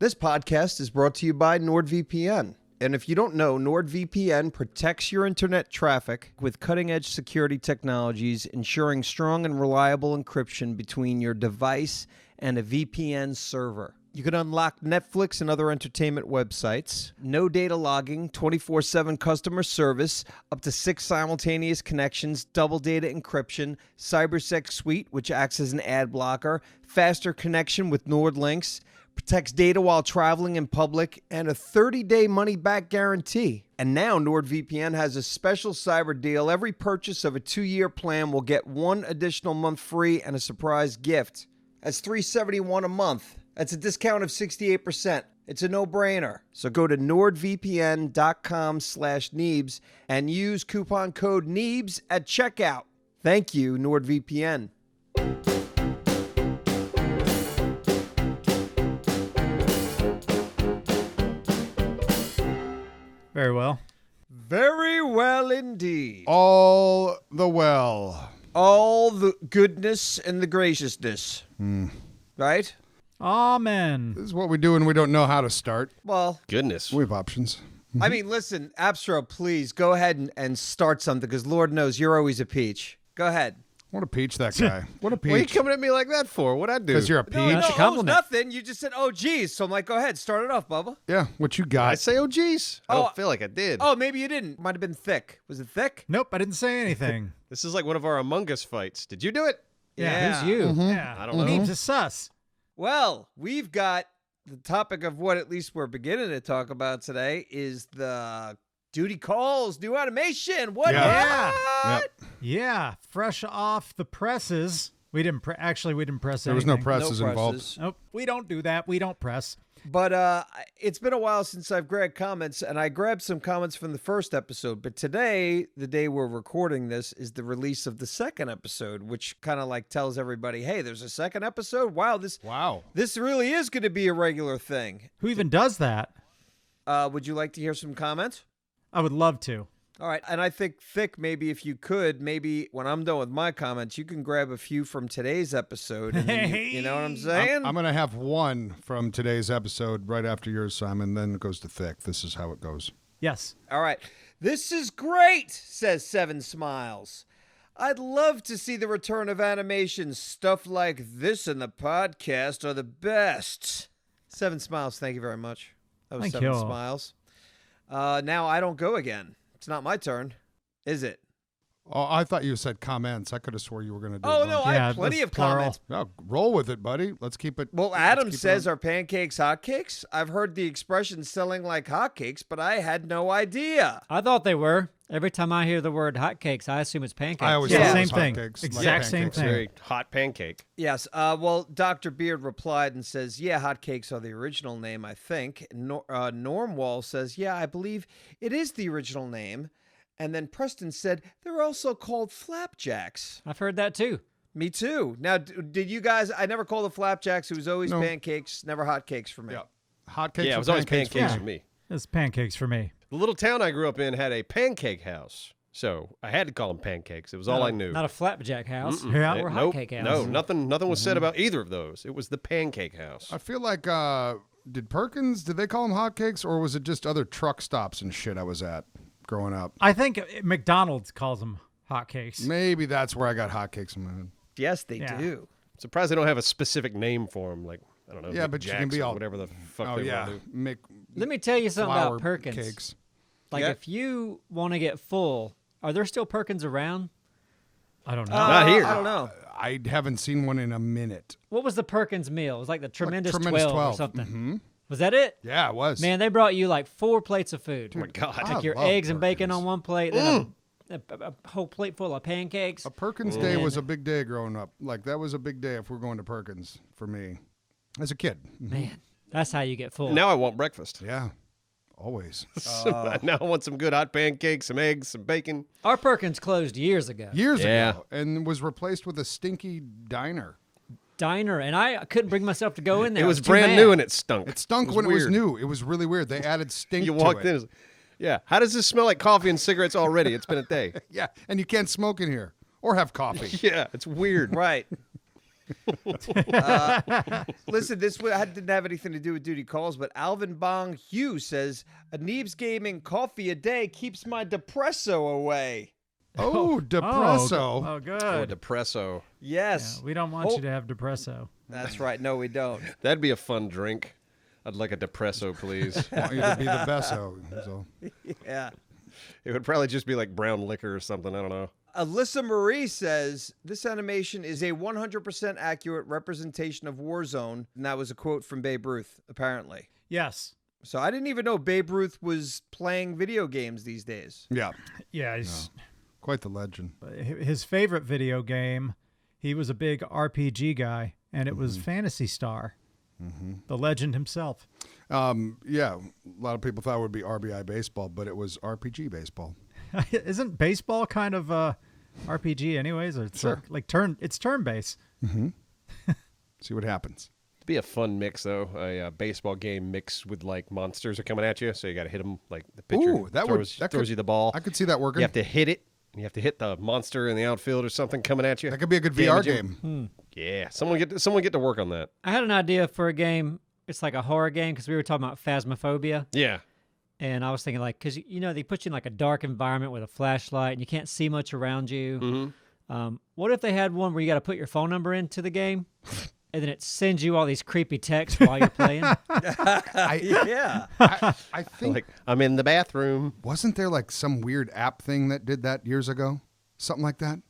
This podcast is brought to you by NordVPN. And if you don't know, NordVPN protects your internet traffic with cutting-edge security technologies, ensuring strong and reliable encryption between your device and a VPN server. You can unlock Netflix and other entertainment websites, no data logging, 24/7 customer service, up to 6 simultaneous connections, double data encryption, CyberSec Suite, which acts as an ad blocker, faster connection with NordLynx, protects data while traveling in public, and a 30-day money-back guarantee. And now NordVPN has a special cyber deal. Every purchase of a 2-year plan will get 1 additional month free and a surprise gift. That's $371 a month. That's a discount of 68%. It's a no-brainer. So go to nordvpn.com/Neebs and use coupon code Neebs at checkout. Thank you, NordVPN. Very well. Very well indeed. All the well. All the goodness and the graciousness. Right? Amen. This is what we do when we don't know how to start. Well, Goodness. We have options. I mean, listen, Abstro, please go ahead and start something, because Lord knows you're always a peach. Go ahead. What a peach, that guy. What a peach. What are you coming at me like that for? What'd I do? Because you're a peach. No, That's a compliment. nothing. You just said, oh, geez. So I'm like, go ahead, start it off, Bubba. Yeah, what you I got? say, oh, geez. I Oh. don't feel like I did. Oh, maybe you didn't. Might have been thick. Was it thick? Nope, I didn't say anything. This is like one of our Among Us fights. Did you do it? Yeah. Who's you? Mm-hmm. Yeah. I don't know. Neebs is sus. Well, we've got the topic of what at least we're beginning to talk about today is the duty calls, new automation. What? Yeah. What? Yep. Yeah, fresh off the presses. We didn't press There was no anything. presses No involved. presses. Nope, we don't do that. We don't press. But it's been a while since I've grabbed comments, and I grabbed some comments from the first episode. But today, the day we're recording this, is the release of the second episode, which kind of like tells everybody, hey, there's a second episode? Wow, this really is going to be a regular thing. Who even does that? Would you like to hear some comments? I would love to. All right, and I think, Thick, maybe if you could, maybe when I'm done with my comments, you can grab a few from today's episode. And then you know what I'm saying? I'm going to have one from today's episode right after yours, Simon, then it goes to Thick. This is how it goes. Yes. All right. This is great, says Seven Smiles. I'd love to see the return of animation. Stuff like this in the podcast are the best. Seven Smiles, thank you very much. That was Thank Seven you. Smiles. Now I don't go again. It's not my turn, is it? Oh, I thought you said comments. I could have swore you were going to do Oh, a no, bunch. I Yeah, have plenty that's of plural. comments. No, roll with it, buddy. Let's keep it. Well, let's Adam keep it says, on. are pancakes hotcakes? I've heard the expression selling like hotcakes, but I had no idea. I thought they were. Every time I hear the word hotcakes, I assume it's pancakes. I always Yeah, thought it same was thing. hotcakes, like Exact same pancakes. thing. Very hot pancake. Yes. Well, Dr. Beard replied and says, yeah, hotcakes are the original name, I think. Norm Wall says, yeah, I believe it is the original name. And then Preston said, they're also called flapjacks. I've heard that too. Me too. Now, did you guys, I never called it flapjacks. It was always No. pancakes, never hotcakes for me. Yeah. Hotcakes. Yeah, it or was always pancakes pancakes for for me. me. It's pancakes for me. The little town I grew up in had a pancake house. So I had to call them pancakes. It was all I knew. Not a flapjack house Yeah. or Nope. hotcake house. No, nothing was said about either of those. It was the pancake house. I feel like, did they call them hotcakes, or was it just other truck stops and shit I was at growing up? I think McDonald's calls them hotcakes. Maybe that's where I got hotcakes in my head. Yes, they Yeah. do. Surprised they don't have a specific name for them. Like, I don't know. Yeah, but you can McJacks be or all whatever the fuck Oh they yeah, want to do. make Let me tell you something flour about Perkins. cakes. Like, Yeah. if you want to get full, are there still Perkins around? I don't know. Not here. I don't know. I haven't seen one in a minute. What was the Perkins meal? It was like the Tremendous, Tremendous 12, 12. or something. Mm-hmm. Was that it? Yeah, it was. Man, they brought you like 4 plates of food. Oh my God. I Like your love eggs and bacon Perkins. on one plate, then a whole plate full of pancakes. A Perkins day was a big day growing up. Like, that was a big day if we're going to Perkins for me as a kid. Man, that's how you get full. Now I want breakfast. Yeah, always. Now I want some good hot pancakes, some eggs, some bacon. Our Perkins closed years ago. Years Yeah. ago, and was replaced with a stinky diner. Diner, and I couldn't bring myself to go in there. It I was too brand mad. new and it stunk. It stunk was when it was weird. new. It was really weird. They added stink You to walked it. in. Yeah. How does this smell like coffee and cigarettes already? It's been a day. Yeah, and you can't smoke in here or have coffee. Yeah, it's weird. Right. Listen, didn't have anything to do with duty calls, but Alvin Bong Hugh says, a Neebs Gaming coffee a day keeps my depresso away. Oh, depresso. Oh, good. Oh, depresso. Yes. Yeah, we don't want you to have depresso. That's right. No, we don't. That'd be a fun drink. I'd like a depresso, please. Want you to be the besso. So. Yeah. It would probably just be like brown liquor or something. I don't know. Alyssa Marie says, this animation is a 100% accurate representation of Warzone. And that was a quote from Babe Ruth, apparently. Yes. So I didn't even know Babe Ruth was playing video games these days. Yeah. Yeah, he's Quite the legend. his favorite video game. He was a big RPG guy, and it was Phantasy Star, the legend himself. Yeah, a lot of people thought it would be RBI baseball, but it was RPG baseball. Isn't baseball kind of RPG anyways? Or it's Sure. it's turn-based. See what happens. It'd be a fun mix, though. A baseball game mixed with like monsters are coming at you, so you got to hit them. Like the pitcher Ooh, that throws could, you the ball. I could see that working. You have to hit it. You have to hit the monster in the outfield or something coming at you. That could be a good VR Damage him. game. Yeah, someone get to work on that. I had an idea for a game. It's like a horror game because we were talking about phasmophobia. Yeah. And I was thinking, like, because, they put you in, like, a dark environment with a flashlight and you can't see much around you. What if they had one where you got to put your phone number into the game and then it sends you all these creepy texts while you're playing? Yeah. I think, Like, I'm in the bathroom. wasn't there like some weird app thing that did that years ago? Something like that?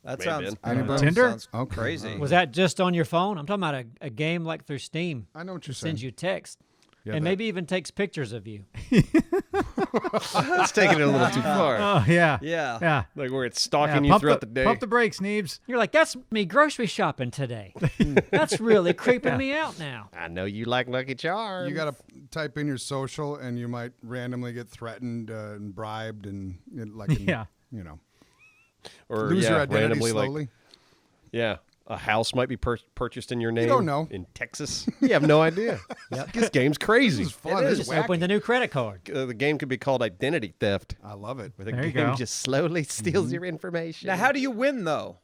That Maybe. sounds, I don't know, Tinder? sounds Okay. crazy. Was that just on your phone? I'm talking about a game like through Steam. I know what you're It saying. sends you text. Yeah, And that- maybe even takes pictures of you. That's taking it a little too far. Oh, yeah. Yeah. Yeah. Like where it's stalking you throughout the day. Pump the brakes, Neebs. You're like, that's me grocery shopping today. That's really creeping me out now. I know you like Lucky Charms. You got to type in your social, and you might randomly get threatened and bribed, and Yeah. Or or lose your identity randomly slowly. Yeah, a house might be purchased in your name. don't know. In Texas. You have no idea. This game's crazy. This is fun. It This is. is Just opened a new credit card. The game could be called Identity Theft. I love it. Where the There you game go. just slowly steals your information. Now, how do you win, though?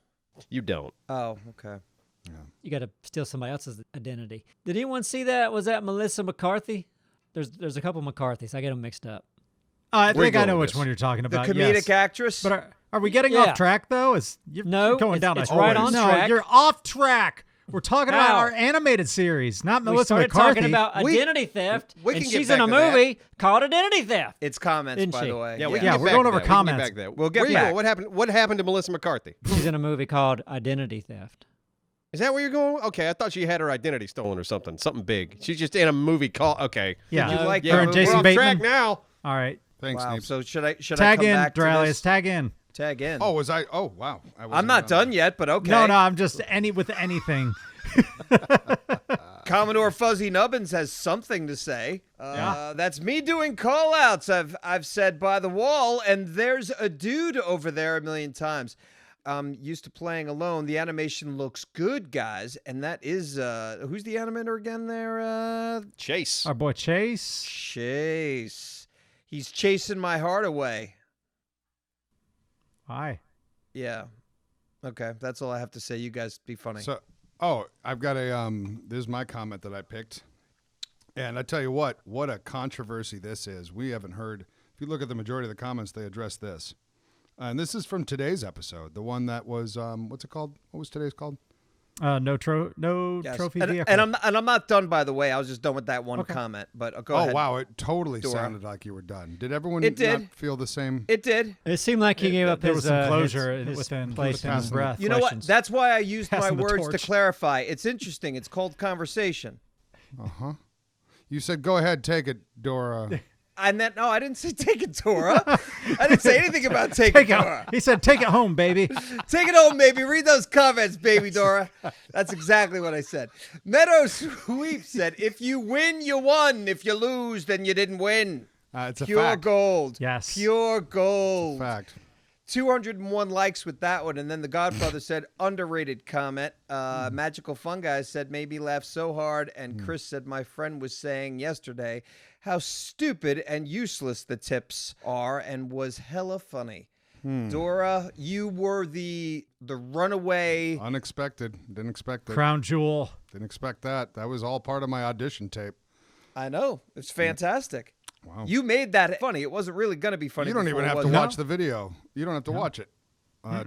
You don't. Oh, okay. You got to steal somebody else's identity. Did anyone see that? Was that Melissa McCarthy? There's a couple McCarthys. I get them mixed up. I Where you think I going know with which this? one you're talking The about. comedic yes. actress? But are we getting Yeah. off track though? You're No, going down it's a right on no, track. you're off track. We're talking about How? our animated series, not We Melissa started McCarthy. talking about We- identity theft, we and can get she's in back a to that. movie called Identity Theft. It's comments, Didn't by she? the way. Yeah, we can Yeah, get we're back going to over that. comments. We can get back to that. We'll get Where you back. going? What happened to Melissa McCarthy? She's in a movie called Identity Theft. Is that where you're going? Okay, I thought she had her identity stolen or something. Something big. She's just in a movie called. Okay. Yeah, Did you like Yeah, Her and that we're Jason off movie? Bateman. track now. All right, Thanks, Wow. Nate. So should I tag come in, back to Dralius. this? Tag in. Tag in. Oh, was I? Oh, wow. I'm not done yet, but okay. No, I'm just with anything. Commodore Fuzzy Nubbins has something to say. That's me doing call-outs. I've said by the wall, and there's a dude over there a million times. Used to playing alone. The animation looks good, guys, and that is who's the animator again? There, Chase. Our boy Chase. Chase. He's chasing my heart away. Hi. Yeah. Okay, that's all I have to say. You guys be funny. So, I've got this is my comment that I picked. And I tell you what a controversy this is. We haven't heard, if you look at the majority of the comments, they address this. And this is from today's episode, the one that was, what's it called? What was today's called? No Yes. trophy and, vehicle. and I'm not done, by the way. I was just done with that one comment. But go ahead. Oh, wow. It totally Dora. sounded like you were done. Did everyone It did. not feel the same? It did. It seemed like he gave up there his was some closure his within place in his passing breath. You know what? questions. That's why I used my Passing the words to torch. clarify. It's interesting. It's called conversation. You said, go ahead, take it, Dora. And then no, I didn't say take it, Dora. I didn't say anything about take it, Dora. He said, "Take it home, baby." Take it home, baby. Read those comments, baby Dora. That's exactly what I said. Meadow Sweep said, if you win, you won. If you lose, then you didn't win. It's a Pure fact. gold. Yes. Pure gold. Fact. 201 likes with that one. And then the Godfather said, underrated comment. Magical Fungi said, made me laugh so hard. And Chris said, my friend was saying yesterday how stupid and useless the tips are and was hella funny. Dora, you were the runaway. Unexpected. Didn't expect it. Crown jewel. Didn't expect that. That was all part of my audition tape. I know. It's fantastic. Wow. You made that funny. It wasn't really going to be funny. You don't before, even have was to it? watch the video. You don't have to watch it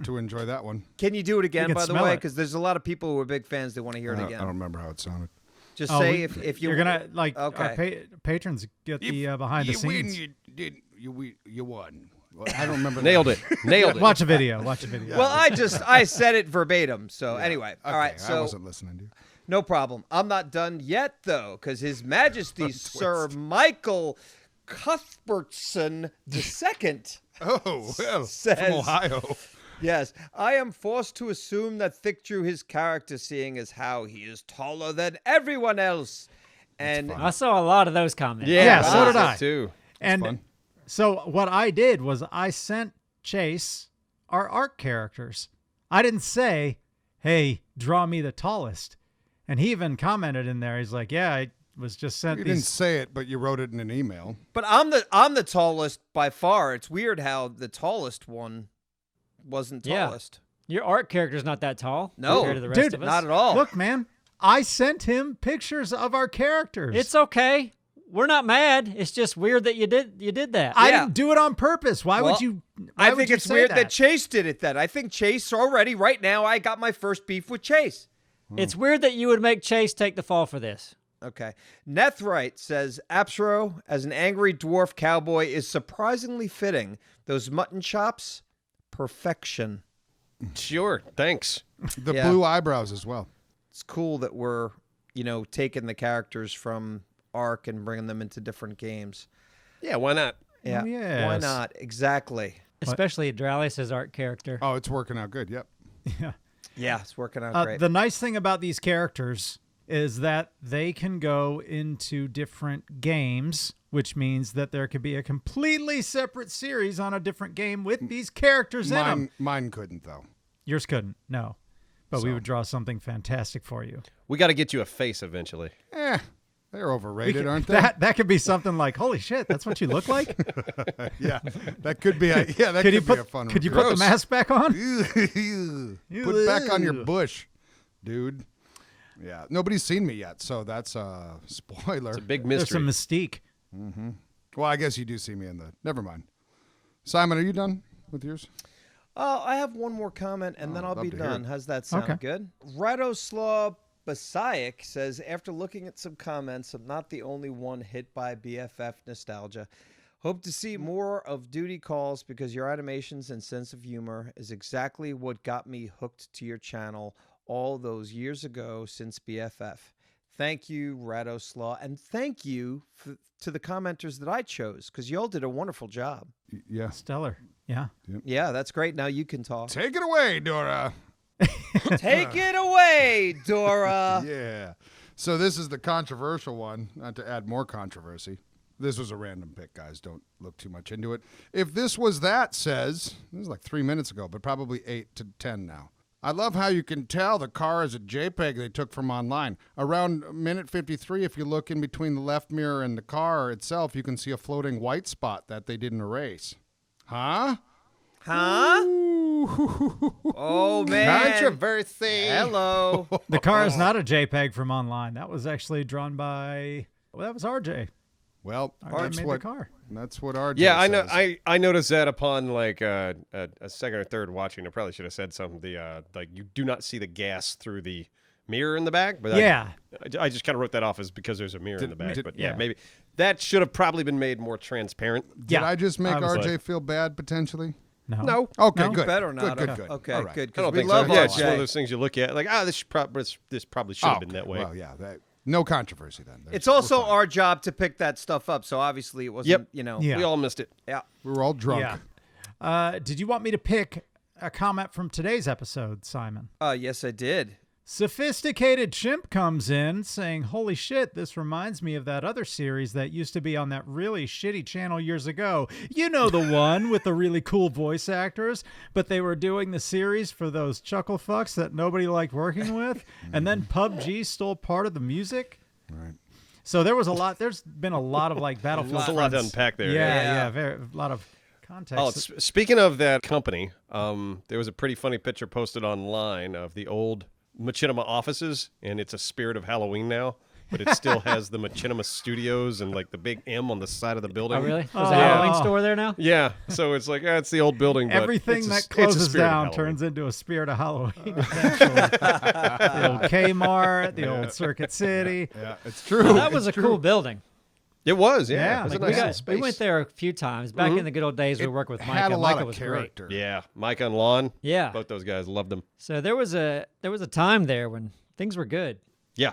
to enjoy that one. Can you do it again, can by the smell way? it. Because there's a lot of people who are big fans that want to hear it I again. don't remember how it sounded. Just Oh, say if you're gonna like Okay. our patrons get the behind the scenes. You won. Well, I don't remember. Nailed it. Nailed it. Watch a video. Watch a video. Well, I said it verbatim. So anyway, all right. I So wasn't listening to you. no problem. I'm not done yet though, because His Majesty Sir Michael Cuthbertson II. Oh, well, Says- from Ohio. Yes, I am forced to assume that Thick drew his character, seeing as how he is taller than everyone else. And I saw a lot of those comments. Yeah, so did did I. too. and fun. so what I did was I sent Chase our art characters. I didn't say, "Hey, draw me the tallest," and he even commented in there. He's like, "Yeah, I was just sent You didn't these." say it, but you wrote it in an email. but I'm the tallest by far. It's weird how the tallest one wasn't Yeah. tallest. Your art character's not that tall No. compared to the rest Dude, of us. Not at all. Look, man, I sent him pictures of our characters. It's okay. We're not mad. It's just weird that you did that. I Yeah. didn't do it on purpose. Why Well, would you? I why would think you it's say weird that Chase did it then. I think Chase already, right now, I got my first beef with Chase. It's weird that you would make Chase take the fall for this. Okay. Nethrite says, Apsro, as an angry dwarf cowboy, is surprisingly fitting. Those mutton chops, perfection. Sure. Thanks. The Yeah. blue eyebrows as well. It's cool that we're, taking the characters from Ark and bringing them into different games. Yeah, why not? Yeah. Why yes. not? Exactly. Especially Dralis' art character. Oh, it's working out good. Yep. Yeah. Yeah, it's working out great. The nice thing about these characters is that they can go into different games, which means that there could be a completely separate series on a different game with these characters in them. Mine couldn't though. Yours couldn't, no. But we So. would draw something fantastic for you. We got to get you a face eventually. They're overrated, aren't they? That could be something like, holy shit, that's what you look like? Yeah, that could be. That could Could you be a put fun. could you one. put the mask back on? Put back on your bush, dude. Yeah, nobody's seen me yet, so that's a spoiler. It's a big There's mystery. some mystique. Well, I guess you do see me in the. Never mind. Simon, are you done with yours? I have one more comment, and then I'll love be to hear done. it. How's that sound? Okay. Good. Radoslaw Basayak says, after looking at some comments, I'm not the only one hit by BFF nostalgia. Hope to see more of Duty Calls because your animations and sense of humor is exactly what got me hooked to your channel all those years ago since BFF. Thank you, Radoslaw, and thank you to the commenters that I chose because y'all did a wonderful job. Yeah. Stellar. Yeah. Yeah, that's great. Now you can talk. Take it away, Dora. Take it away, Dora. Yeah. So this is the controversial one, not to add more controversy. This was a random pick, guys. Don't look too much into it. If this was that, says, this was like 3 minutes ago, but probably 8 to 10 now. I love how you can tell the car is a JPEG they took from online. Around minute 53, if you look in between the left mirror and the car itself, you can see a floating white spot that they didn't erase. Huh? Huh? Oh, man. Controversy. Hello. The car is not a JPEG from online. That was actually drawn by, that was RJ. Well, RJ that's made what, the car. that's what RJ Yeah, I know. says. I noticed that upon like a second or third watching. I probably should have said something. Like you do not see the gas through the mirror in the back, but Yeah. I just kind of wrote that off as because there's a mirror in the back. did- But yeah, yeah. maybe that should have probably been made more transparent. Did I just make I was RJ like- feel bad potentially? No. No, Okay, No? good. Better not. Good, good. Okay, All right. good. I don't We think love so. Yeah, it's just one of RJ. those things you look at like, this probably should have been that way. Well, yeah. No controversy then. It's also our job to pick that stuff up. So obviously it wasn't, Yep. Yeah. We all missed it. Yeah. We were all drunk. Yeah. Did you want me to pick a comment from today's episode, Simon? Yes, I did. Sophisticated Chimp comes in saying, holy shit, this reminds me of that other series that used to be on that really shitty channel years ago. You know, the one with the really cool voice actors, but they were doing the series for those chuckle fucks that nobody liked working with. And then PUBG stole part of the music. Right. So there's been a lot of like Battlefield. There's a lot to fronts. unpack there. Yeah, Yeah. a lot of context. Oh, speaking of that company, there was a pretty funny picture posted online of the old Machinima offices, and it's a spirit of Halloween now, but it still has the Machinima Studios and like the big M on the side of the building. Oh, really? There's a Halloween store there now? Yeah, so it's like, it's the old building, but Everything it's that it's a closes spirit of down Halloween. turns into a spirit of Halloween. Eventually. The old Kmart, the old Circuit City. Yeah, it's true. Well, that was a cool building. It was, yeah. Yeah, It was like a We, nice little got, space. we went there a few times. Back in the good old days, we It worked with had Micah. a lot Micah of was great. character. Yeah, Micah and Lon. Yeah. Both those guys loved them. So there was a time there when things were good. Yeah.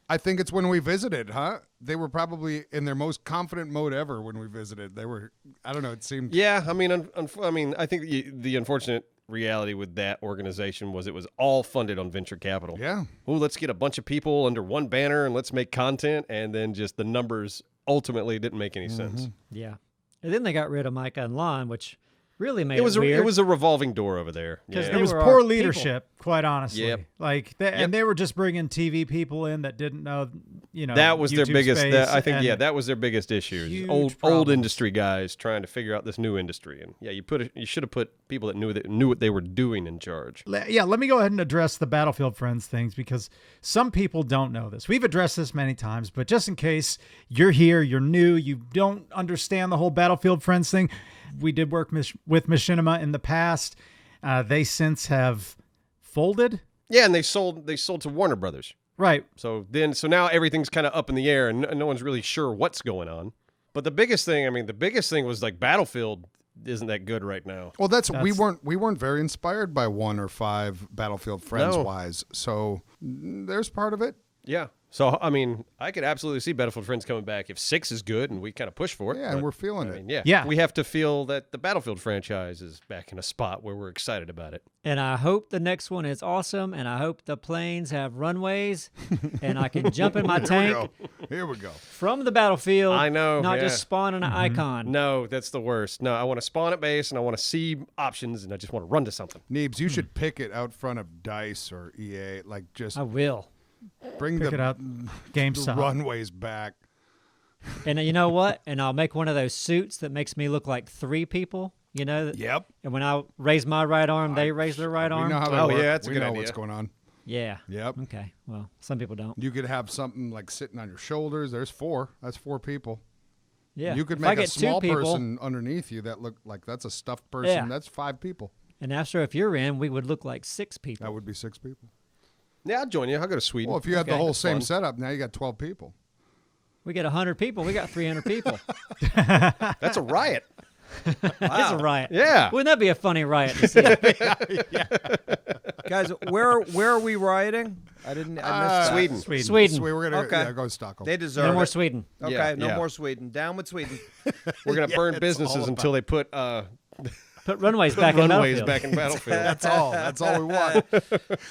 I think it's when we visited, huh? They were probably in their most confident mode ever when we visited. They were, I don't know, it seemed. Yeah, I mean, I think the unfortunate reality with that organization was it was all funded on venture capital. Yeah. Oh, let's get a bunch of people under one banner and let's make content, and then just the numbers ultimately didn't make any sense. Yeah. And then they got rid of Micah and Lon, which really made It was weird. it was a revolving door over there. 'Cause Yeah. they It was were our poor people. leadership, quite honestly. Yep. Like, and they were just bringing TV people in that didn't know, That was their YouTube biggest. space, I think and that was their biggest issue. is huge Old problems. industry guys trying to figure out this new industry, and you should have put people that knew what they were doing in charge. Yeah, let me go ahead and address the Battlefield Friends things because some people don't know this. We've addressed this many times, but just in case you're here, you're new, you don't understand the whole Battlefield Friends thing, we did work with Machinima in the past. They since have folded. Yeah, and they sold to Warner Brothers. Right. So now everything's kind of up in the air, and no one's really sure what's going on. But the biggest thing was like Battlefield isn't that good right now. Well, we weren't very inspired by 1 or 5 Battlefield Friends No. wise. So there's part of it. Yeah. So I mean, I could absolutely see Battlefield Friends coming back if 6 is good and we kind of push for it. Yeah, and but, we're feeling I it. mean, Yeah. we have to feel that the Battlefield franchise is back in a spot where we're excited about it. And I hope the next one is awesome, and I hope the planes have runways, and I can jump in my tank Here we go. from the battlefield. I know, Not yeah. just spawn an icon. No, that's the worst. No, I want to spawn at base and I want to see options and I just want to run to something. Neebs, you should pick it out front of DICE or EA. Like, just I will. bring Pick it up. the GameStop. runways back. And you know what? And I'll make one of those suits that makes me look like 3 people. You know? Yep. And when I raise my right arm, they raise their right We arm. know how that Oh, works. yeah, that's a we good know idea. what's going on. Yeah. Yep. Okay. Well, some people don't. You could have something like sitting on your shoulders. There's 4. That's 4 people. Yeah. You could If I make a get 2 small people, person underneath you that looked like that's a stuffed person. Yeah. That's 5 people. And after, if you're in, we would look like 6 people. That would be 6 people. Yeah, I'll join you. I'll go to Sweden. Well, if you had the Okay. whole That's same fun. setup, now you got 12 people. We get 100 people. We got 300 people. That's a riot. It's a riot. Yeah. Wouldn't that be a funny riot to see? Guys, where are we rioting? I missed that. Sweden. Sweden. So we're going to Okay. go to Stockholm. They deserve No more it. Sweden. Okay, Yeah, no yeah. more Sweden. Down with Sweden. We're going to burn it's businesses all until they put Put runways back in runways Battlefield. back in Battlefield. That's all. That's all we want.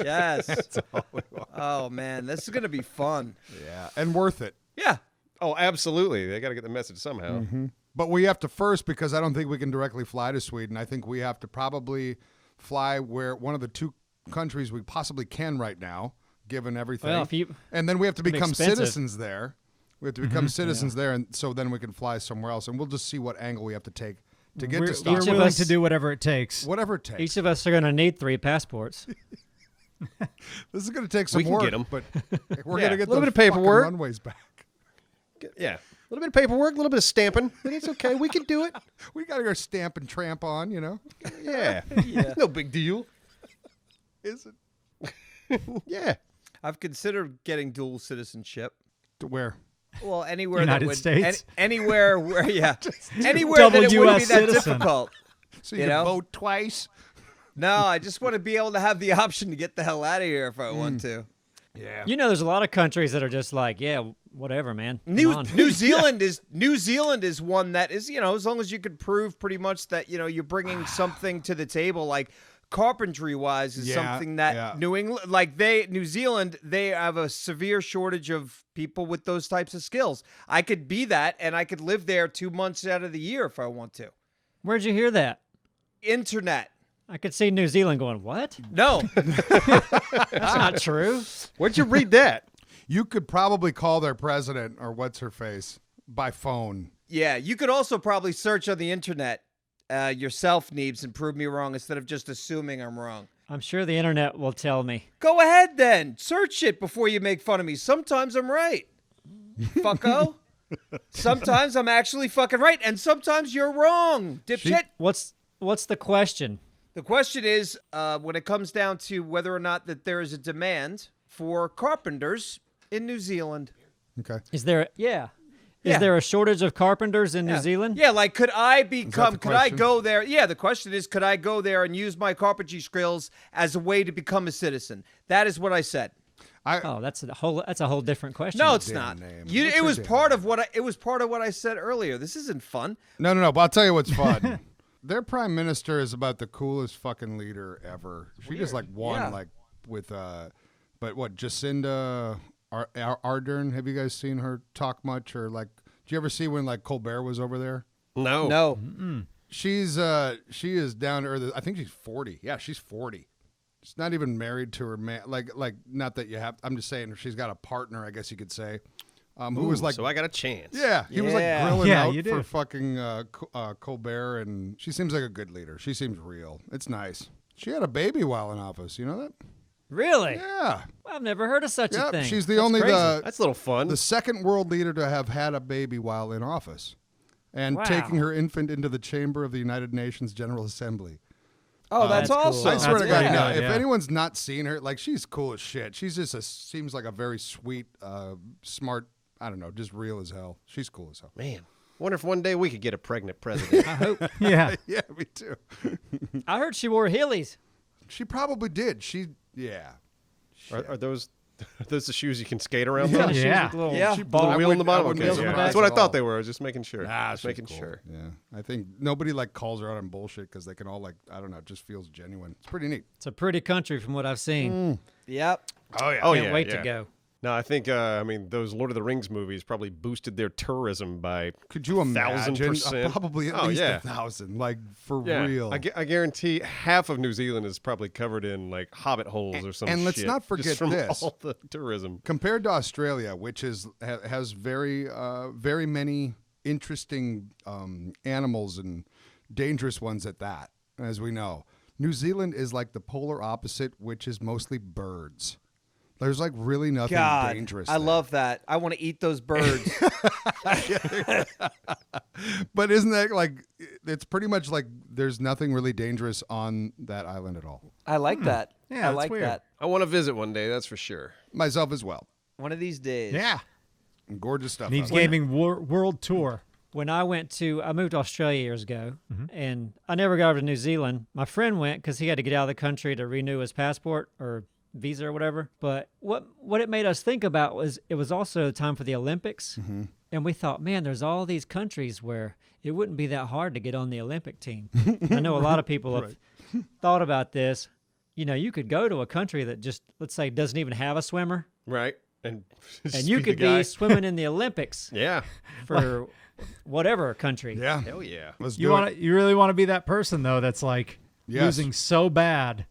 Yes. Oh man, this is gonna be fun. Yeah. And worth it. Yeah. Oh, absolutely. They got to get the message somehow. But we have to first, because I don't think we can directly fly to Sweden. I think we have to probably fly where one of the 2 countries we possibly can right now, given everything. Well, if you- and then we have to be become expensive. citizens there. We have to become citizens there, and so then we can fly somewhere else. And we'll just see what angle we have to take to get to We're Stockholm. willing us- to do whatever it takes. Whatever it takes. Each of us are going to need 3 passports. This is going to take some We can work, get 'em. but we're Yeah, going to get a little those bit of paperwork. fucking runways back. Yeah. A little bit of paperwork, a little bit of stamping. But it's okay. We can do it. We got our stamp and tramp on, you know. Yeah. No big deal. Is it? Yeah. I've considered getting dual citizenship. To where? Well, anywhere United that would States? anywhere where anywhere that it Double wouldn't be US that citizen. difficult. So you You can know? vote twice. No, I just want to be able to have the option to get the hell out of here if I want to. Yeah. You know, there's a lot of countries that are just like, yeah, whatever, man. Come New on. Zealand is one that is, you know, as long as you could prove pretty much that, you know, you're bringing something to the table, like carpentry wise is Yeah, something that yeah. New Zealand, they have a severe shortage of people with those types of skills. I could be that, and I could live there 2 months out of the year if I want to. Where'd you hear that? Internet. I could see New Zealand going, what? No. That's not true. Where'd you read that? You could probably call their president or what's her face by phone. Yeah, you could also probably search on the internet yourself, Neebs, and prove me wrong instead of just assuming I'm wrong. I'm sure the internet will tell me. Go ahead then. Search it before you make fun of me. Sometimes I'm right. Fucko. Sometimes I'm actually fucking right, and sometimes you're wrong, dipshit. What's the question? The question is, when it comes down to whether or not that there is a demand for carpenters in New Zealand. Okay. Is there Yeah. there a shortage of carpenters in New Zealand? Yeah, like could I become, the could I question? go there? Yeah, the question is, could I go there and use my carpentry skills as a way to become a citizen? That is what I said. Oh, that's a whole different question. No, it's Damn not. name. You, What's it your was damn part of what it was part of what I said earlier. This isn't fun. No. But I'll tell you what's fun. Their prime minister is about the coolest fucking leader ever. She just like won Yeah. like with but what Jacinda Ardern? Have you guys seen her talk much or like? Did you ever see when like Colbert was over there? No. No. She is down to earth. I think she's 40. Yeah, she's 40. She's not even married to her man. Like not that you have. I'm just saying she's got a partner. I guess you could say. Who was like So I got a chance. Yeah, he was like Yeah. grilling Yeah, out you for do. fucking Colbert, and she seems like a good leader. She seems real. It's nice. She had a baby while in office. You know that? Really? Yeah. I've never heard of such a Yep. thing. She's the That's only crazy. That's a little fun. the second world leader to have had a baby while in office, and Wow. taking her infant into the chamber of the United Nations General Assembly. Oh, that's That's cool. awesome. I swear to That's God, pretty no, good, if yeah. anyone's not seen her, like she's cool as shit. She's just seems like a very sweet, smart. I don't know, just real as hell. She's cool as hell. Man, wonder if one day we could get a pregnant president. I hope. Yeah. Yeah, me too. I heard she wore heelys. She probably did. Are those the shoes you can skate around? Yeah. on? Shoes Yeah. with little Yeah. ball. I Wheel in the wouldn't- bottom. I wouldn't Okay, wheels in yeah. the That's back what I at thought all. they were. I was just making sure. She's making cool. sure. Yeah, I think nobody like calls her out on bullshit because they can all like I don't know, it just feels genuine. It's pretty neat. It's a pretty country from what I've seen. Yep. Oh yeah. Oh Can't yeah, wait yeah. to go. No, I think those Lord of the Rings movies probably boosted their tourism by Could you imagine? 1,000%. Probably at Oh, least yeah. 1,000. Like for yeah. real. I guarantee half of New Zealand is probably covered in like hobbit holes or something. and let's not forget just from this. all the tourism. Compared to Australia, which has very very many interesting animals and dangerous ones at that, as we know. New Zealand is like the polar opposite, which is mostly birds. There's like really nothing God, dangerous. I there. love that. I want to eat those birds. But isn't that like it's pretty much like there's nothing really dangerous on that island at all. I like that. Yeah, I that's like weird. that. I want to visit one day. That's for sure. Myself as well. One of these days. Yeah. Gorgeous stuff. Neebs out there. Gaming World Tour. When I moved to Australia years ago, and I never got over to New Zealand. My friend went because he had to get out of the country to renew his passport or visa or whatever. But what it made us think about was it was also time for the Olympics, and we thought, man, there's all these countries where it wouldn't be that hard to get on the Olympic team. I know a lot of people have thought about this. You know, you could go to a country that just, let's say, doesn't even have a swimmer, Right. And and you could be swimming in the Olympics Yeah. for whatever country. Yeah. Hell yeah. Let's You do want it. to? You really want to be that person though? That's like Yes. losing so bad.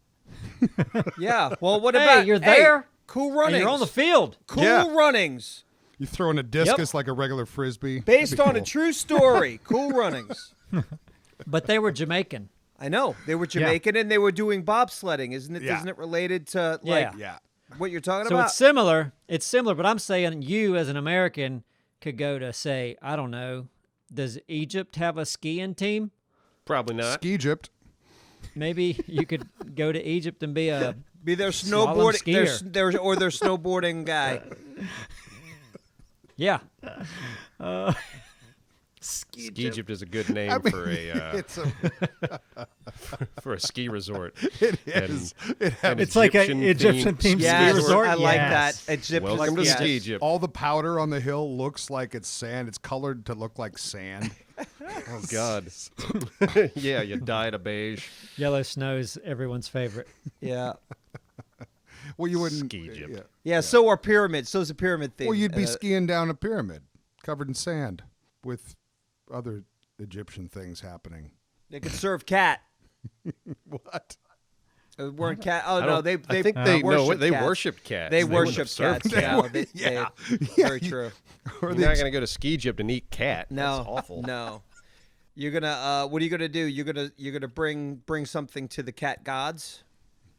Yeah. Well, what Hey, about you're there, Cool And runnings. you're on the field. Cool Yeah. runnings. You throw in a discus like a regular frisbee. Based That'd on be a cool. true story. Cool runnings. But they were Jamaican. I know. They were Jamaican and they were doing bobsledding. Isn't it? Yeah. Isn't it related to like Yeah. Yeah. what you're talking So about? it's similar. It's similar, but I'm saying you as an American could go to, say, I don't know, does Egypt have a skiing team? Probably not. Ski Egypt. Maybe you could go to Egypt and be a Be their Slalom snowboarding, skier. their snowboarding guy. yeah. Ski Egypt is a good name I mean, for a it's a, for a ski resort. it is. It has It's like an Egyptian-themed Egyptian-themed Yes, ski resort. I like Yes. that. Egypt, Welcome to yes. Ski Egypt. all the powder on the hill looks like it's sand. It's colored to look like sand. Oh God. Yeah, you dyed a beige. Yellow snow's everyone's favorite. Yeah. Well, you wouldn't. Ski Egypt. Yeah. Yeah, so are pyramids. So's a pyramid thing. Well, you'd be skiing down a pyramid covered in sand with other Egyptian things happening. They could serve cat. What? Weren't cat? Oh I no, don't- they I think they worship they cats. worshipped cats. They wouldn't have worship served cats. cats. Yeah, Yeah. very true. Or You're the not going to go to Ski Egypt and eat cat. No, That's awful. no. You're gonna what are you gonna do? You're gonna bring something to the cat gods.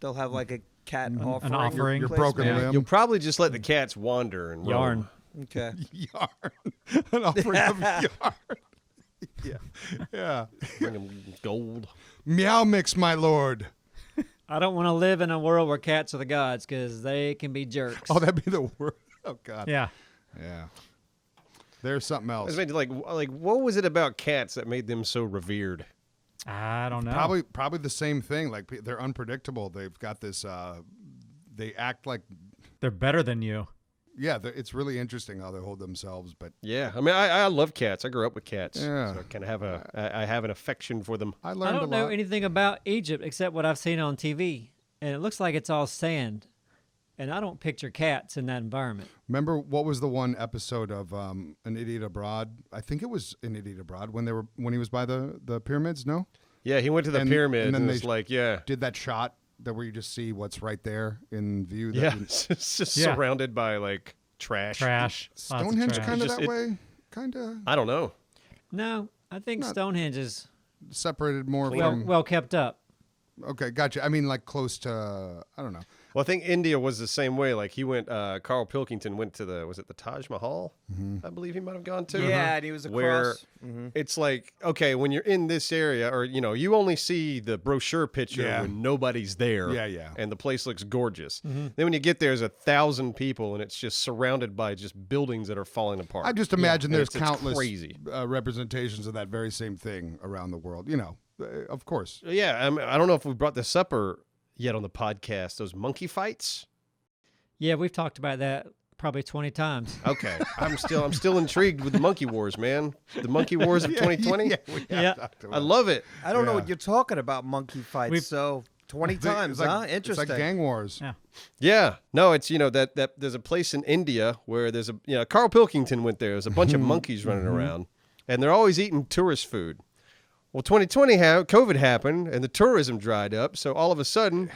They'll have like a cat offering. An offering. Your place, broken maybe? limb. You'll probably just let the cats wander and Yarn. roam. Okay. Yarn. An offering of yarn. Yeah. Bring them gold. Meow mix, my lord. I don't want to live in a world where cats are the gods because they can be jerks. Oh, that'd be the word. Oh, God. Yeah. Yeah. There's something else. I mean, like, what was it about cats that made them so revered? I don't know. Probably the same thing. Like, they're unpredictable. They've got this, they act like, They're better than you. yeah, it's really interesting how they hold themselves. But Yeah, I mean, I love cats. I grew up with cats. Yeah. So I kind of have I have an affection for them. I I learned don't a know lot. anything about Egypt except what I've seen on TV, and it looks like it's all sand. And I don't picture cats in that environment. Remember what was the one episode of An Idiot Abroad? I think it was An Idiot Abroad when he was by the pyramids. No, Yeah, he went to the And- pyramids and and, then it's they- like, yeah. did that shot that where you just see what's right there in view. That Yeah, it's just Yeah. surrounded by, like, trash. Trash. Lots of Stonehenge trash. kind of Just- that way, kind of I don't know. No, I think Not- Stonehenge is separated more well, from. well kept up. Okay, gotcha. I mean, like close to. I don't know. Well, I think India was the same way. Like, he went, Carl Pilkington went to was it the Taj Mahal? I believe he might have gone to. Yeah, and he was Where across. it's like, okay, when you're in this area, or, you only see the brochure picture Yeah. when nobody's there. Yeah, yeah. And the place looks gorgeous. Then when you get there's 1,000 people and it's just surrounded by just buildings that are falling apart. I just imagine And there's it's countless crazy. representations of that very same thing around the world. Of course. Yeah, I don't know if we brought this up yet on the podcast. Those monkey fights. Yeah, we've talked about that probably 20 times. Okay, I'm still intrigued with the monkey wars, man. The monkey wars of 2020. Yeah, we have Yeah. talked about I love it. I don't know Yeah. what you're talking about, monkey fights. We've- So 20 it. times, It's like, huh? It's Interesting. like gang wars. Yeah. Yeah, no, it's that there's a place in India where there's Carl Pilkington went there. There's a bunch of monkeys running around, and they're always eating tourist food. Well, 2020 COVID happened, and the tourism dried up. So all of a sudden,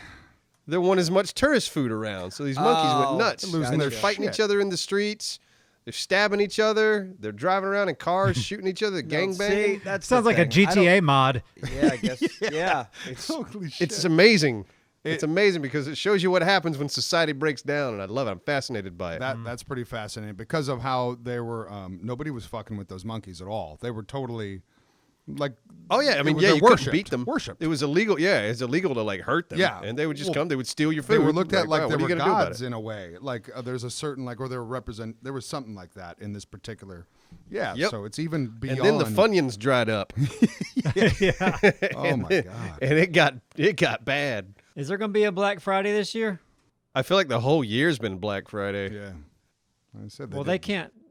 there wasn't as much tourist food around. So these monkeys Oh, went nuts. they're losing And their they're fighting shit. each other in the streets. They're stabbing each other. They're driving around in cars, shooting each other, See, gangbanging. that's Sounds the like a thing. I don't- GTA mod. Yeah, I guess. Yeah. It's, Holy shit. It's amazing. It's amazing because it shows you what happens when society breaks down, and I love it. I'm fascinated by it. That's pretty fascinating because of how they were. Nobody was fucking with those monkeys at all. They were totally like. Oh yeah, I mean, they're you couldn't worshipped. beat them. Worshipped. It was illegal. Yeah, it's illegal to like hurt them. Yeah. and they would just Well, come. They would steal your food. They were looked at like wow, they what are were you gonna do about gods it? in a way. Like there's a certain like, or they were represent. There was something like that in this particular. Yeah. Yep. So it's even beyond. And then the Funyuns dried up. Oh my god. And it got bad. Is there going to be a Black Friday this year? I feel like the whole year's been Black Friday. Yeah. I said Well, did.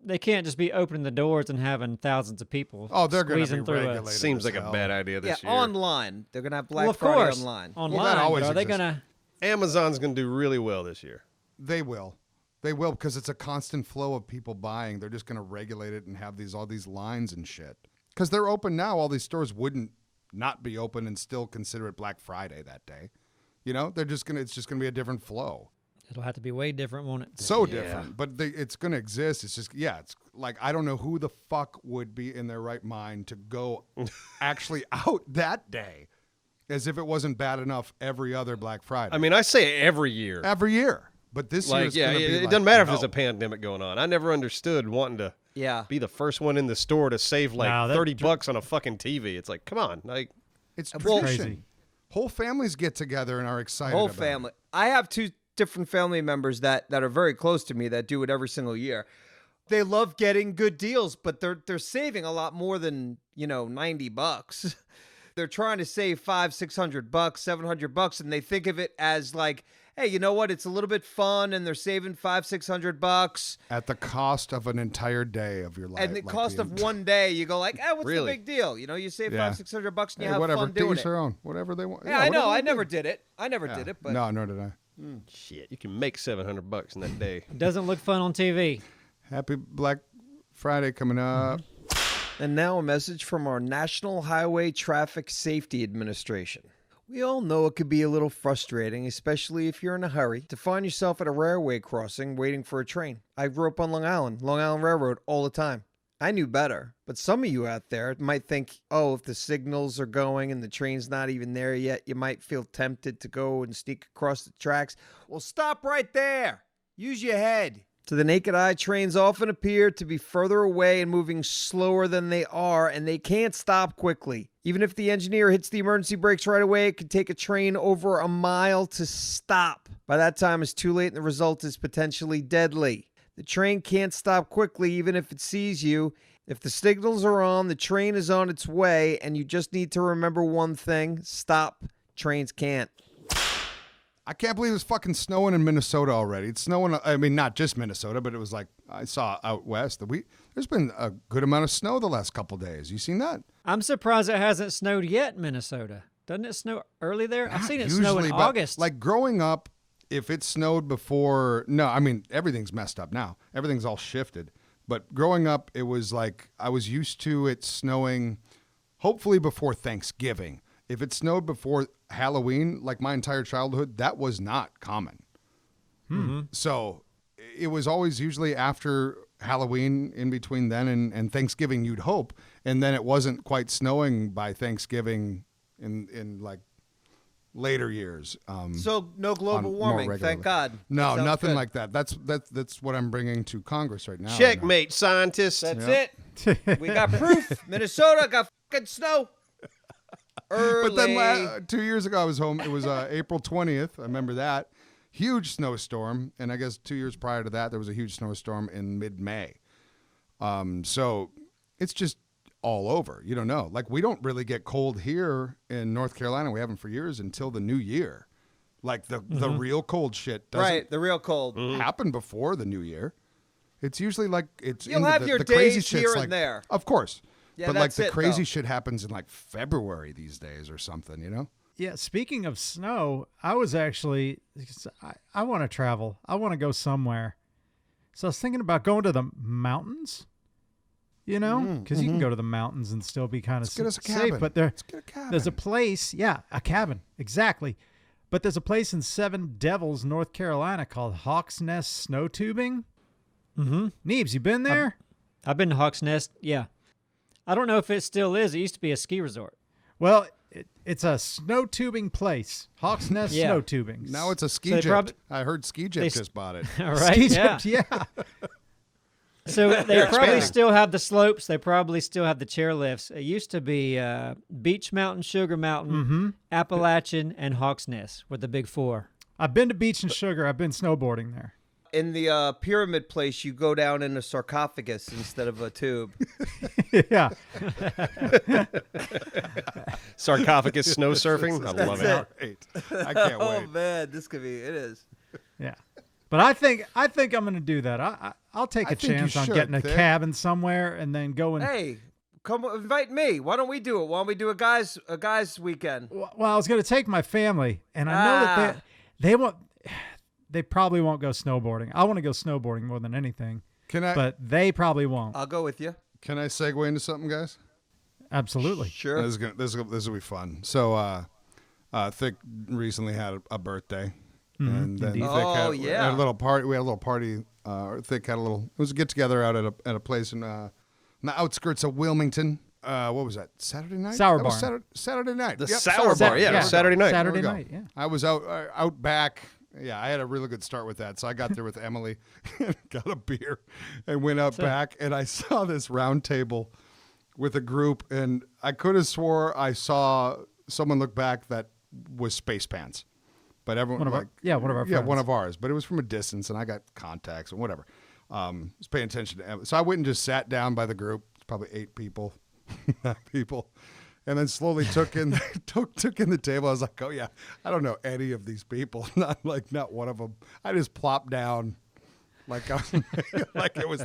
they can't just be opening the doors and having thousands of people. Oh, they're going to be squeezing through regulated. Seems as like a hell. bad idea yeah, this year. online. They're going to have Black Well, of Friday course, online. online. always but are they exists. going to? Amazon's going to do really well this year. They will. They will because it's a constant flow of people buying. They're just going to regulate it and have all these lines and shit. Because they're open now. All these stores wouldn't not be open and still consider it Black Friday that day. They're just gonna. It's just gonna be a different flow. It'll have to be way different, won't it? So different, but it's gonna exist. It's just it's like I don't know who the fuck would be in their right mind to go actually out that day, as if it wasn't bad enough every other Black Friday. I mean, I say it every year. every year, but this year Like, it's yeah, gonna be it like, doesn't matter if no. there's a pandemic going on. I never understood wanting to Yeah. be the first one in the store to save like No, that- $30 on a fucking TV. It's like, come on, like. It's Well- tradition. Crazy. Whole families get together and are excited. Whole about family. It. I have two different family members that are very close to me that do it every single year. They love getting good deals, but they're saving a lot more than $90. They're trying to save $500-600, $700, and they think of it as like, hey, you know what? It's a little bit fun, and they're saving $500-600. At the cost of an entire day of your life. And the cost of one day, you go like, what's Really? the big deal? You save Yeah. $500-600 and you Hey, have whatever. fun To doing each it. their own. Whatever they want. Yeah, I know. whatever I they never do. did it. I never Yeah. did it, but No, nor did I. Shit, you can make $700 in that day. Doesn't look fun on TV. Happy Black Friday coming up. And now a message from our National Highway Traffic Safety Administration. We all know it could be a little frustrating, especially if you're in a hurry, to find yourself at a railway crossing waiting for a train. I grew up on Long Island Railroad all the time. I knew better, but some of you out there might think, oh, if the signals are going and the train's not even there yet, you might feel tempted to go and sneak across the tracks. Well, stop right there. Use your head. To the naked eye, trains often appear to be further away and moving slower than they are, and they can't stop quickly. Even if the engineer hits the emergency brakes right away, it could take a train over a mile to stop. By that time, it's too late, and the result is potentially deadly. The train can't stop quickly even if it sees you. If the signals are on, the train is on its way, and you just need to remember one thing. Stop. Trains can't. I can't believe it's fucking snowing in Minnesota already. It's snowing, I mean, not just Minnesota, but it was like, I saw out west. There's been a good amount of snow the last couple days. You seen that? I'm surprised it hasn't snowed yet in Minnesota. Doesn't it snow early there? I've Not seen it snow in usually, but, August. Like growing up, if it snowed before, no, I mean, everything's messed up now. Everything's all shifted. But growing up, it was like I was used to it snowing hopefully before Thanksgiving. If it snowed before Halloween, like my entire childhood, that was not common. So it was always usually after Halloween, in between then and Thanksgiving, you'd hope. And then it wasn't quite snowing by Thanksgiving in like later years. So no global more warming, regularly. thank God. No, Sounds nothing good. like that. That's what I'm bringing to Congress right now. Checkmate, scientists. That's it. We got proof. Minnesota got fucking snow. Early. But then 2 years ago, I was home. It was April 20th. I remember that. Huge snowstorm. And I guess 2 years prior to that, there was a huge snowstorm in mid-May. So it's just all over. You don't know. Like, we don't really get cold here in North Carolina. We haven't for years until the new year. Like, the real cold shit doesn't Right, the real cold. happen before the new year. It's usually like it's You'll in have the, your the crazy days shit's here like, and there. Of course. Yeah, but like that's the it, crazy though. shit happens in like February these days or something, you know? Yeah, speaking of snow, I was actually, I want to travel. I want to go somewhere. So I was thinking about going to the mountains, you know, because you can go to the mountains and still be kind of Let's get us a safe. cabin. But Let's get a cabin. there's a place, a cabin, exactly. But there's a place in Seven Devils, North Carolina called Hawk's Nest Snow Tubing. Mm-hmm. Neebs, you been there? I've been to Hawk's Nest. Yeah. I don't know if it still is. It used to be a ski resort. Well, it's a snow tubing place. Hawk's Nest Yeah. Snow Tubing. Now it's a ski So they gypt. prob- I heard ski gypt just bought it. Right? Ski Yeah. gypt, yeah. So they probably expanding. still have the slopes. They probably still have the chairlifts. It used to be Beach Mountain, Sugar Mountain, Appalachian, and Hawk's Nest were the big four. I've been to Beach and Sugar. I've been snowboarding there. In the pyramid place, you go down in a sarcophagus instead of a tube. Yeah. Sarcophagus snow surfing. I love it. Great. I can't Oh wait. man, this could be. It is. Yeah. But I think I'm going to do that. I'll take I a think you chance on should, getting a Thick. cabin somewhere and then going. Hey, come invite me. Why don't we do it? Why don't we do a guys weekend? Well, I was going to take my family, and I know that they won't. They probably won't go snowboarding. I want to go snowboarding more than anything, Can I but they probably won't. I'll go with you. can I segue into something, guys? Absolutely. Sure. This will be fun. So Thick recently had a birthday. And then Indeed. Thick Oh, had yeah. a little party. We had a little party. Thick had a little. It was a get together out at a place in the outskirts of Wilmington. What was that? Saturday night. Sour That was Barn. Saturday night. The Yep, Sour Bar. Yeah, yeah. Saturday night. Saturday There we go. night, yeah. I was out back. Yeah, I had a really good start with that. So I got there with Emily, got a beer, and went out back. And I saw this round table with a group, and I could have swore I saw someone look back that was Space Pants. But everyone, One of our- one of our yeah, friends. one of ours. But it was from a distance, and I got contacts and whatever. Was paying attention to Emily. So I went and just sat down by the group. It's probably 8 people, 9 people. And then slowly took in the table. I was like, oh yeah, I don't know any of these people. Not one of them. I just plopped down, like I was, like it was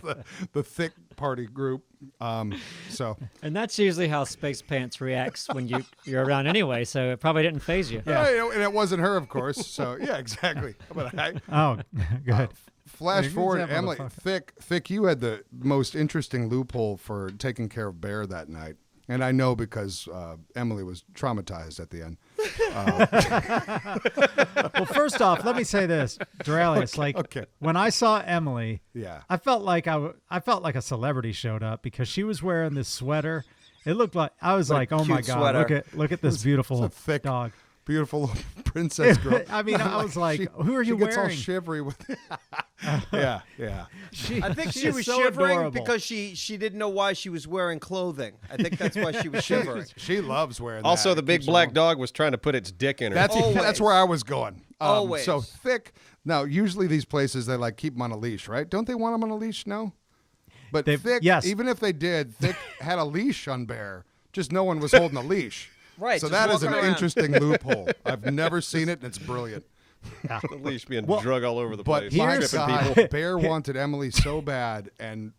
the thick party group. So And that's usually how Space Pants reacts when you're around anyway, so it probably didn't phase you. yeah, and it wasn't her, of course. So yeah, exactly. But Oh, good. flash Good forward, example, Emily, motherfucker. thick. You had the most interesting loophole for taking care of Bear that night. And I know because Emily was traumatized at the end. Well, first off, let me say this, Duralius. okay. When I saw Emily, Yeah. I felt like I felt like a celebrity showed up because she was wearing this sweater. It looked like I was like, oh my cute god, sweater. look at this beautiful It's a thick dog. Beautiful princess girl. I mean, I was like, who are you she gets all wearing? shivery with Yeah. I think she is was so shivering adorable. because she didn't know why she was wearing clothing. I think that's why she was shivering. She loves wearing Also, that. the It big keeps her black warm. dog was trying to put its dick in her. That's Always. where I was going. Always. So Thick. Now, usually these places they like keep them on a leash, right? Don't they want them on a leash? No. But Thick, yes. even if they did, Thick had a leash on Bear. Just no one was holding a leash. Right, So just that is an walking around. interesting loophole. I've never seen it, and it's brilliant. the leach being drug all over the But place. my Here's- God, Bear wanted Emily so bad, and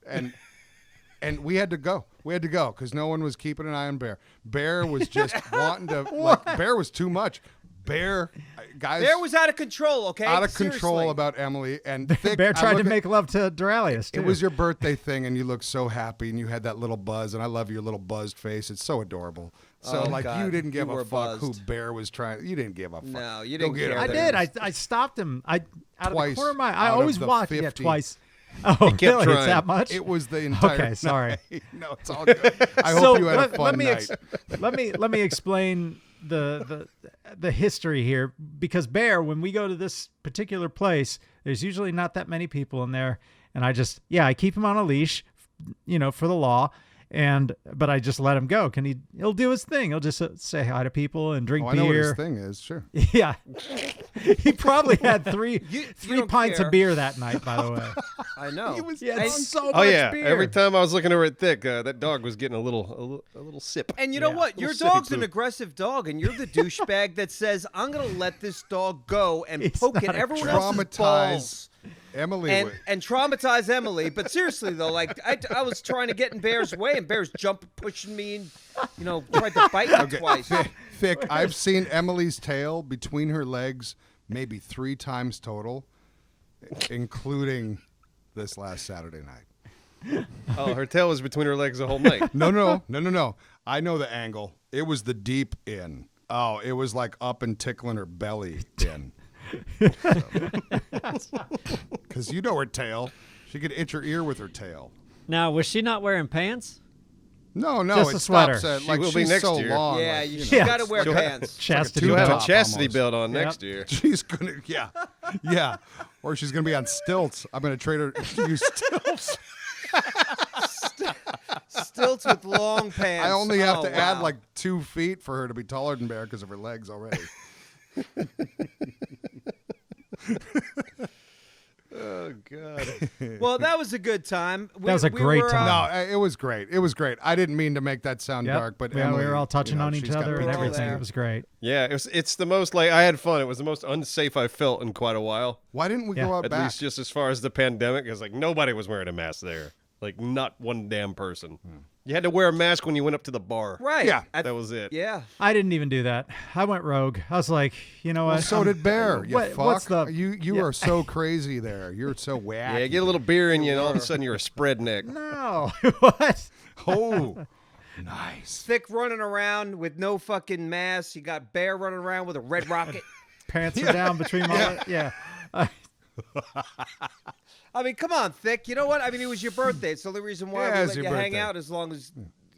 we had to go. We had to go because no one was keeping an eye on Bear. Bear was just wanting to. Bear was too much. Bear, guys. Bear was out of control, okay? out of control Seriously. about Emily and Thick. Bear I tried to look at- make love to Duralius too. It was your birthday thing, and you looked so happy, and you had that little buzz, and I love your little buzzed face. It's so adorable. So, Oh, like, God. you didn't give You a were fuck who buzzed. Bear was trying. You didn't give a fuck. No, you Go didn't get care her I there. did. I stopped him. I out Twice of the corner of my. I out of always the watch. Yeah, 50. twice. Oh, really? It's trying. that much? It was the entire. Okay, sorry. night. No, it's all good. I So hope you had a fun let me night. let me explain the history here, because Bear, when we go to this particular place, there's usually not that many people in there, and I keep him on a leash, for the law, but I just let him go. He'll do his thing. He'll just say hi to people and drink Oh, I know what his beer. thing is. Sure. Yeah, he probably had three don't pints care. of beer that night. By the way, I know. he had so Oh much yeah! beer. Every time I was looking over at Thick, that dog was getting a little sip. And you know Yeah. what? Your Little sippy dog's an poo. aggressive dog, and you're the douchebag that says, I'm going to let this dog go and He's poke not at everyone else's Traumatized balls. Emily. And traumatize Emily. But seriously, though, like, I was trying to get in Bear's way, and Bear's jumping, pushing me, and, tried to bite me twice. Thick. I've seen Emily's tail between her legs maybe 3 times total, including this last Saturday night. Oh, her tail was between her legs the whole night. No. I know the angle. It was the deep in. Oh, it was like up and tickling her belly in. Because you know her tail. She could itch her ear with her tail. Now, was she not wearing pants? No, Just it a sweater. stops at, She like, will be she's next so year. long. Yeah, like, you know. got to wear pants. Chastity She'll have a belt. chastity almost. belt on Yep. next year. She's gonna, yeah, or she's gonna be on stilts. I'm gonna trade her use stilts. Stilts with long pants. I only have Oh, to add wow. like 2 feet for her to be taller than Bear because of her legs already. Oh God! Well, that was a good time. That was a great were, time. No, it was great. It was great. I didn't mean to make that sound Yep. dark, but yeah, Emily, we were all touching on each she's got other and pictures. everything. there. It was great. Yeah, it's the most like I had fun. It was the most unsafe I felt in quite a while. Why didn't we Yeah. go out At back? least just as far as the pandemic, because like nobody was wearing a mask there. Like not one damn person. You had to wear a mask when you went up to the bar. Right. Yeah. That was it. Yeah. I didn't even do that. I went rogue. I was like, you know what? Well, so did Bear. You what- fuck. what's the- You yeah. are so crazy there. You're so wacky. Yeah, get a little beer in you, and all of a sudden you're a spread neck. No. What? Oh, nice. Thick running around with no fucking mask. You got Bear running around with a red rocket. Pants are down between my yeah. I mean, come on, Thick. You know what? I mean, it was your birthday. It's the only reason why Yeah, we it's let you your hang birthday. out as long as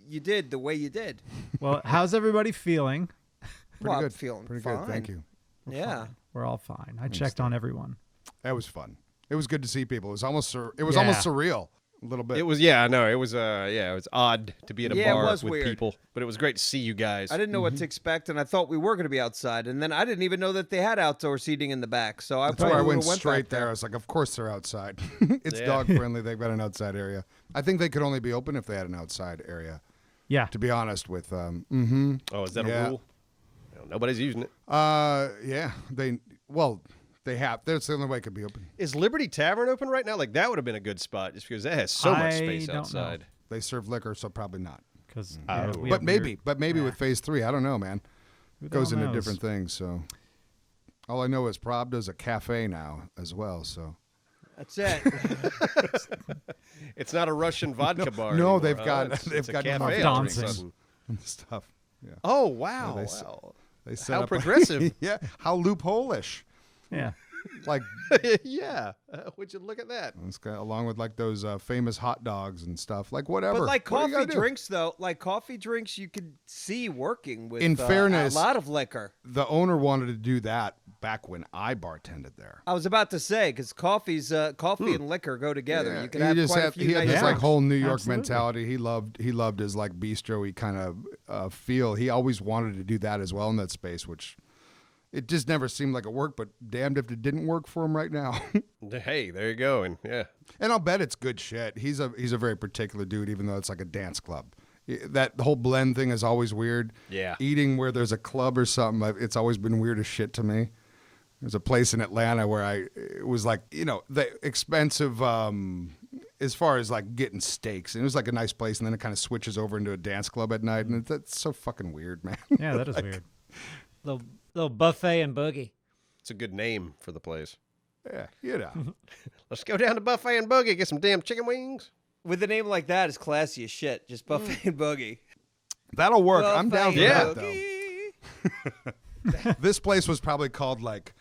you did the way you did. Well, how's everybody feeling? Pretty Well, I'm good. feeling Pretty fine. good. Thank you. Yeah. We're all fine. I checked on everyone. That was fun. It was good to see people. It was almost almost Yeah. surreal a little bit. It was it was odd to be at a Yeah, it bar was with weird. people, but it was great to see you guys. I didn't know what to expect, and I thought we were going to be outside. And then I didn't even know that they had outdoor seating in the back. So I That's where I probably went would've straight back there. I was like, of course they're outside. It's Yeah. dog friendly. They've got an outside area. I think they could only be open if they had an outside area. Yeah. To be honest with, Oh, is that Yeah. a rule? No, nobody's using it. yeah, they have. That's the only way it could be open. Is Liberty Tavern open right now? Like that would have been a good spot, just because that has so much I space don't know. outside. They serve liquor, so probably not. Because But maybe with phase 3, I don't know, man. It goes into different things. So all I know is Pravda's a cafe now as well. So That's it. It's not a Russian vodka bar. no, anymore, they've huh? got- It's they've a got cafe more all of a dancing. sudden. and stuff. Yeah. Oh wow! Yeah, Wow. They set How up progressive. yeah. How loophole-ish. Yeah. Like, Yeah. Would you look at that? this guy, along with like those famous hot dogs and stuff. Like whatever. But like What do you coffee gotta do? drinks, though, like coffee drinks, you could see working with In fairness- a lot of liquor. The owner wanted to do that back when I bartended there. I was about to say because coffee and liquor go together. Yeah, You could he have just quite a had, few he had nice this like drinks. whole New York Absolutely. mentality. He loved his like bistro-y kind of feel. He always wanted to do that as well in that space, which it just never seemed like it worked. But damned if it didn't work for him right now. Hey, there you go. And yeah, And I'll bet it's good shit. He's a very particular dude, even though it's like a dance club. That whole blend thing is always weird. Yeah. Eating where there's a club or something, it's always been weird as shit to me. There's a place in Atlanta where it was like, the expensive, as far as like getting steaks. And it was like a nice place, and then it kind of switches over into a dance club at night. And that's so fucking weird, man. Yeah, that is weird. Little buffet and boogie. it's a good name for the place. Yeah, Let's go down to Buffet and Boogie, get some damn chicken wings. With a name like that, it's classy as shit. Just buffet and boogie. That'll work. I'm down for Buffet that, and though. boogie. This place was probably called like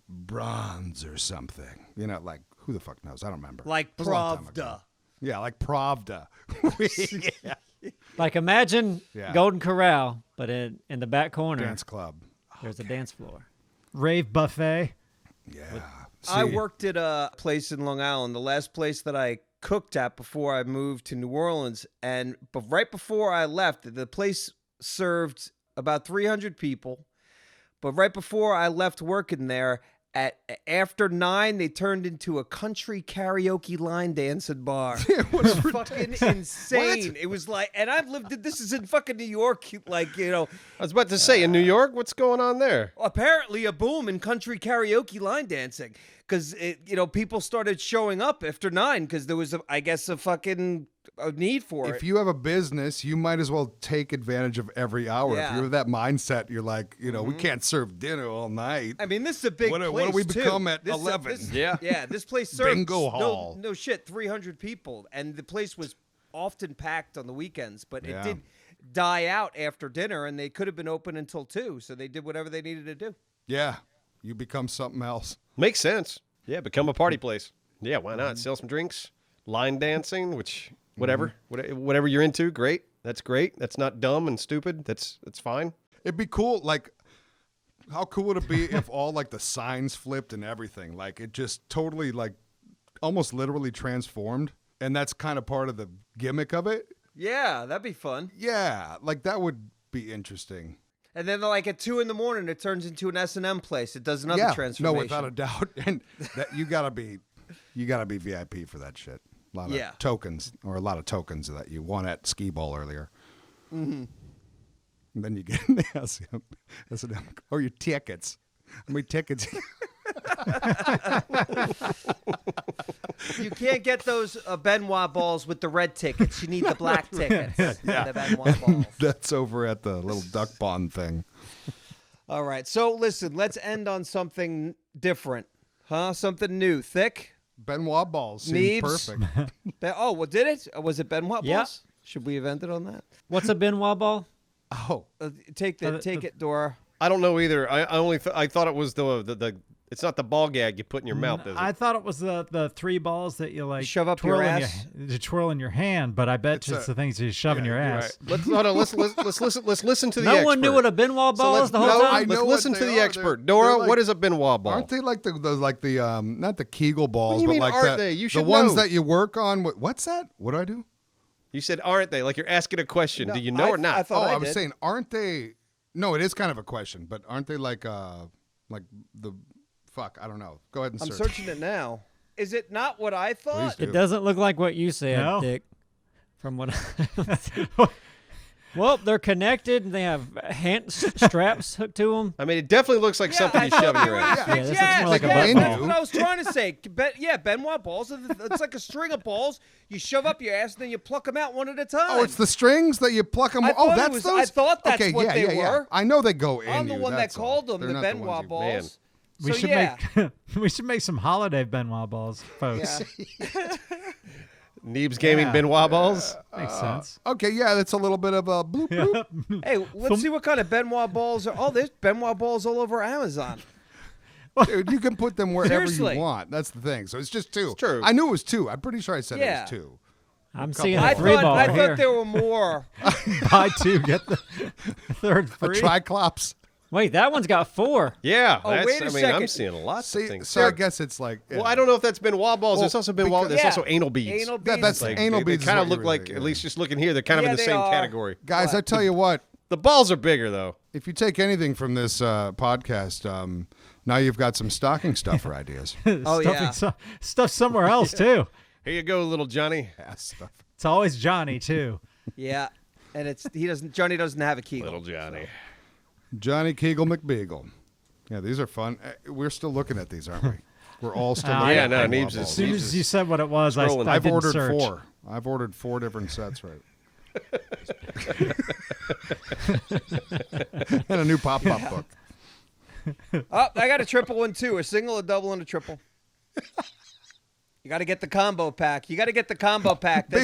Bronze or something. Like who the fuck knows? I don't remember. Like It was a long time ago. Pravda. Yeah, like Pravda. Yeah. Like imagine Yeah. Golden Corral, but in the back corner Dance club. there's a dance floor. Rave buffet. Yeah. I See, worked at a place in Long Island, the last place that I cooked at before I moved to New Orleans. But right before I left, the place served about 300 people. But right before I left working there, after 9, they turned into a country karaoke line dancing bar. It was fucking insane. It was like, and I've lived. This is in fucking New York. Like I was about to say, in New York, what's going on there? apparently a boom in country karaoke line dancing because people started showing up after 9 because there was I guess a fucking need for it. if you have a business, you might as well take advantage of every hour. Yeah. If you have that mindset, you're like, we can't serve dinner all night. I mean, this is a big What do place we too. become at This 11? Yeah, this place serves Bingo hall. No shit, 300 people, and the place was often packed on the weekends. But Yeah. it did die out after dinner, and they could have been open until 2. So they did whatever they needed to do. Yeah, you become something else. Makes sense. Yeah, become a party place. Yeah, why not? Sell some drinks, line dancing, which whatever you're into, great. That's great. That's not dumb and stupid. That's fine. It'd be cool. Like, how cool would it be if all like the signs flipped and everything? Like, it just totally like almost literally transformed. And that's kind of part of the gimmick of it. Yeah, that'd be fun. Yeah, like that would be interesting. And then like at 2 a.m, it turns into an S&M place. It does another Yeah, transformation. no, without a doubt. And that you gotta be VIP for that shit. A lot of tokens that you won at Skee Ball earlier. Mm-hmm. And then you get S&M or your tickets. How many tickets? You can't get those Benoit balls with the red tickets. You need the black tickets. The Benoit balls. That's over at the little duck pond thing. All right. So listen, let's end on something different. Huh? Something new. Thick? Benoit balls seems Neebs. perfect. Oh, well, did it? Was it Benoit balls? Yeah. Should we have ended on that? What's a Benoit ball? Oh, Take it, Dora. I don't know either. I thought it was the it's not the ball gag you put in your mouth, is it? I thought it was the 3 balls that you like Shove up your twirl in ass? you twirl in your hand, but I bet It's it's a- the things you shove in your you're ass. right. Let's hold on. Let's listen to the No expert. one knew what a Benoit ball was the whole no, I time? know Let's what listen they to the are. expert. They're Dora, like- what is a Benoit ball? aren't they like the not the Kegel balls, you but mean, like aren't they? You the should ones know. that you work on? What's that? What do I do? You said, aren't they? Like you're asking a question. Do you know or not? I thought I I'm did. saying, aren't they? No, it is kind of a question, but aren't they like the fuck? I don't know. Go ahead and I'm search. searching it now. Is it not what I thought? Please It doesn't look like what you said, No? Dick. From what Well, they're connected and they have straps hooked to them. I mean, it definitely looks like something you shove in your ass. Yeah, this looks Yes, more like a yes, butt that's ball. what I was trying to say. Benoit balls. It's like a string of balls. You shove up your ass and then you pluck them out one at a time. Oh, it's the strings that you pluck them. I Oh, thought it that's was- those. I thought that's okay, what yeah, they yeah. were. I know they go in. I'm the you, one that that's all. called them They're the not Benoit ones you- balls. Man. We So, should yeah. make we should make some holiday Benoit balls, folks. Yeah. Neebs Gaming Yeah. Benoit balls. Makes sense. Okay, yeah, that's a little bit of a bloop bloop. Hey, let's see what kind of Benoit balls are. Oh, there's Benoit balls all over Amazon. Dude, you can put them wherever Seriously. you want. That's the thing. So it's just 2. It's true. I knew it was 2. I'm pretty sure I said Yeah. it was 2. I'm seeing I a 3 ball thought here. there were more. Buy 2, get the third A free. Triclops. Wait, that one's got 4. Yeah, Oh, that's, wait a I mean, second. I'm seeing lots of See, things. so I guess it's like. Yeah. Well, I don't know if that's Benoit balls. Well, There's also Benoit. because- There's Yeah. also anal beads. Anal Yeah, beads. that's Like, anal they beads. is kind of what look you like, really at get. least just looking here, they're kind of Yeah, in the they same are. category. Guys, I What? tell you what. The balls are bigger though. If you take anything from this podcast, now you've got some stocking stuffer ideas. Oh, yeah. Stuff somewhere else, too. Here you go, little Johnny. Ass stuff. It's always Johnny, too. Yeah, and Johnny doesn't have a key. Little Johnny. Johnny Kegel McBeagle. Yeah, these are fun. We're still looking at these, aren't we? We're all still looking yeah, at no, Benoit Neebs is- As balls. soon as you said what it was, I Scrolling. I I've didn't ordered search. 4. I've ordered 4 different sets, right? And a new pop-up book. Oh, I got a triple one too. A single, a double, and a triple. You got to get the combo pack. That's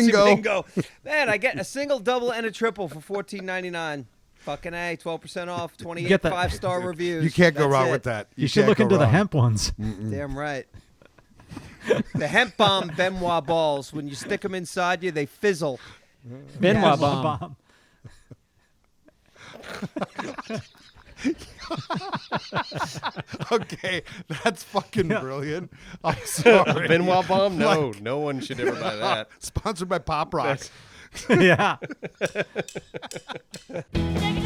Bingo. your bingo. Man, I get a single, double, and a triple for $14.99. Fucking A, 12% off, 28 Get that- 5-star reviews. You can't go That's wrong it. with that. You should can't look go into the wrong. hemp ones. Damn right. The hemp bomb Benoit balls. When you stick them inside you, they fizzle. Benoit Yes. bomb. Okay, that's fucking brilliant. I'm sorry. Benoit bomb? No, no one should ever buy that. Sponsored by Pop Rock. Yeah. Check it